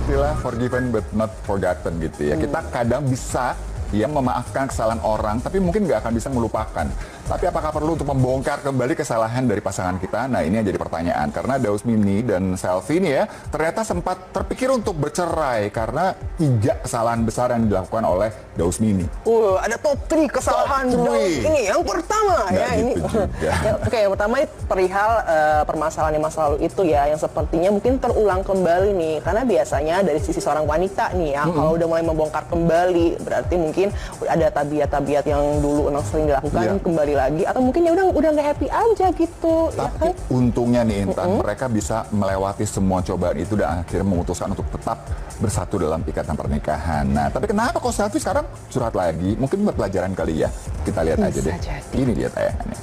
istilah forgiven but not forgotten gitu ya. Kita kadang bisa ya memaafkan kesalahan orang, tapi mungkin nggak akan bisa melupakan. Tapi apakah perlu untuk membongkar kembali kesalahan dari pasangan kita? Nah, ini yang jadi pertanyaan. Karena Dausmini dan Selfie ini ya, ternyata sempat terpikir untuk bercerai karena 3 kesalahan besar yang dilakukan oleh Dausmini. Ada top 3 kesalahan ini. Yang pertama ya ini. Oke, yang pertama perihal permasalahan di masa lalu itu ya, yang sepertinya mungkin terulang kembali nih. Karena biasanya dari sisi seorang wanita nih ya, kalau udah mulai membongkar kembali, berarti mungkin ada tabiat-tabiat yang dulu sering dilakukan kembali lagi, atau mungkin ya udah nggak happy aja gitu. Tapi ya kan? Untungnya nih Intan, mereka bisa melewati semua cobaan itu dan akhirnya memutuskan untuk tetap bersatu dalam ikatan pernikahan. Nah, tapi kenapa kok Selfie sekarang curhat lagi? Mungkin buat pelajaran kali ya. Kita lihat aja deh. Ini dia tayangannya.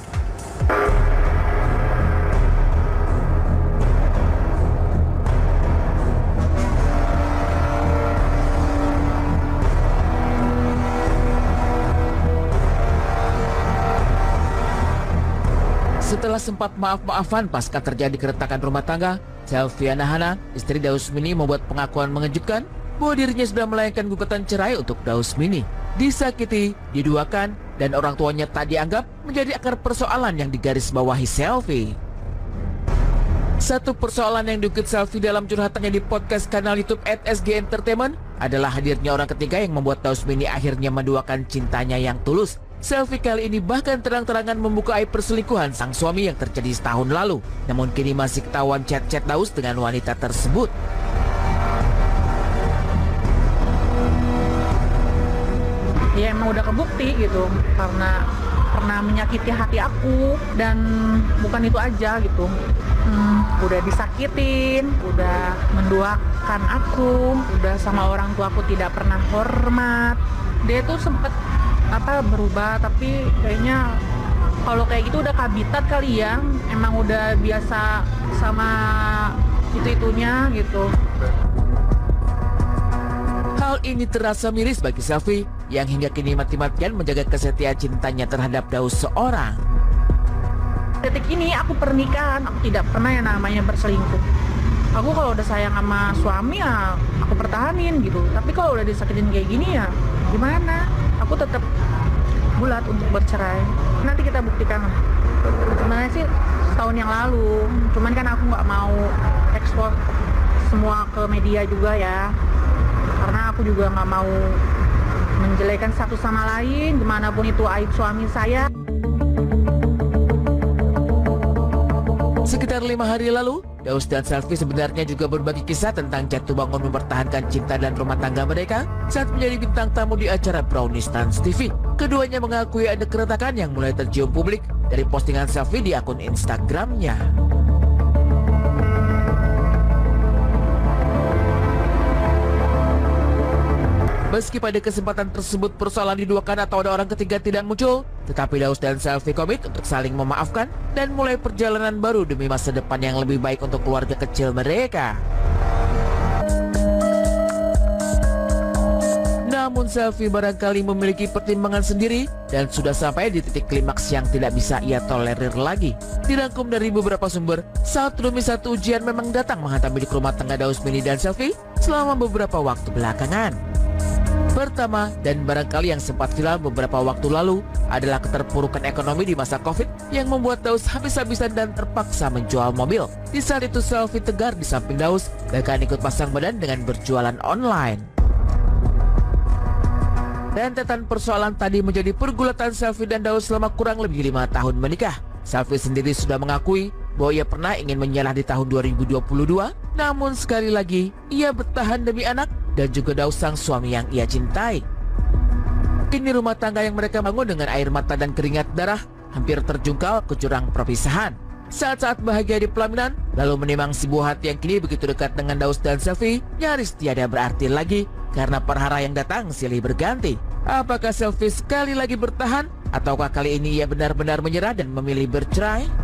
Setelah sempat maaf-maafan pasca terjadi keretakan rumah tangga, Selfie Nahana, istri Dausmini, membuat pengakuan mengejutkan bahwa dirinya sudah melayangkan gugatan cerai untuk Dausmini. Disakiti, diduakan, dan orang tuanya tak dianggap menjadi akar persoalan yang digarisbawahi Selfie. Satu persoalan yang diukit Selfie dalam curhatannya di podcast kanal YouTube @SG Entertainment adalah hadirnya orang ketiga yang membuat Dausmini akhirnya menduakan cintanya yang tulus. Selfie kali ini bahkan terang-terangan membuka aib perselingkuhan sang suami yang terjadi setahun lalu. Namun kini masih ketahuan chat-chat Daus dengan wanita tersebut. Ya emang udah kebukti gitu, karena pernah menyakiti hati aku, dan bukan itu aja gitu. Udah disakitin, udah menduakan aku, udah sama orang tua aku tidak pernah hormat. Dia tuh sempet berubah, tapi kayaknya kalau kayak gitu udah kabitat kali ya, emang udah biasa sama itu-itunya gitu. Hal ini terasa miris bagi Selfie yang hingga kini mati-matian menjaga kesetiaan cintanya terhadap Daus seorang. Detik ini aku pernikahan, aku tidak pernah yang namanya berselingkuh. Aku kalau udah sayang sama suami ya aku pertahanin gitu, tapi kalau udah disakitin kayak gini ya gimana? Aku tetap bulat untuk bercerai. Nanti kita buktikan lah. Sebenarnya sih setahun yang lalu, cuman kan aku nggak mau ekspor semua ke media juga ya, karena aku juga nggak mau menjelekan satu sama lain, gimana pun itu aib suami saya. Sekitar 5 hari lalu, Daus dan Selfie sebenarnya juga berbagi kisah tentang jatuh bangun mempertahankan cinta dan rumah tangga mereka saat menjadi bintang tamu di acara Brownies Trans TV. Keduanya mengakui ada keretakan yang mulai tercium publik dari postingan Selfie di akun Instagramnya. Meski pada kesempatan tersebut persoalan diduakan atau ada orang ketiga tidak muncul, tetapi Daus dan Selfie komit untuk saling memaafkan dan mulai perjalanan baru demi masa depan yang lebih baik untuk keluarga kecil mereka. Namun Selfie barangkali memiliki pertimbangan sendiri dan sudah sampai di titik klimaks yang tidak bisa ia tolerir lagi. Dirangkum dari beberapa sumber, satu demi satu ujian memang datang menghantam bilik rumah tangga Dausmini dan Selfie selama beberapa waktu belakangan. Pertama, dan barangkali yang sempat viral beberapa waktu lalu, adalah keterpurukan ekonomi di masa Covid yang membuat Daus habis-habisan dan terpaksa menjual mobil. Di saat itu Selfie tegar di samping Daus, bahkan ikut pasang badan dengan berjualan online. Rentetan persoalan tadi menjadi pergulatan Selfie dan Daus selama kurang lebih 5 tahun menikah. Selfie sendiri sudah mengakui bahwa ia pernah ingin menyalah di tahun 2022, namun sekali lagi ia bertahan demi anak dan juga Daus sang suami yang ia cintai. Kini rumah tangga yang mereka bangun dengan air mata dan keringat darah hampir terjungkal ke jurang perpisahan. Saat-saat bahagia di pelaminan, lalu menimang si buah hati yang kini begitu dekat dengan Daus dan Selfie nyaris tiada berarti lagi karena perhara yang datang silih berganti. Apakah Selfie sekali lagi bertahan ataukah kali ini ia benar-benar menyerah dan memilih bercerai?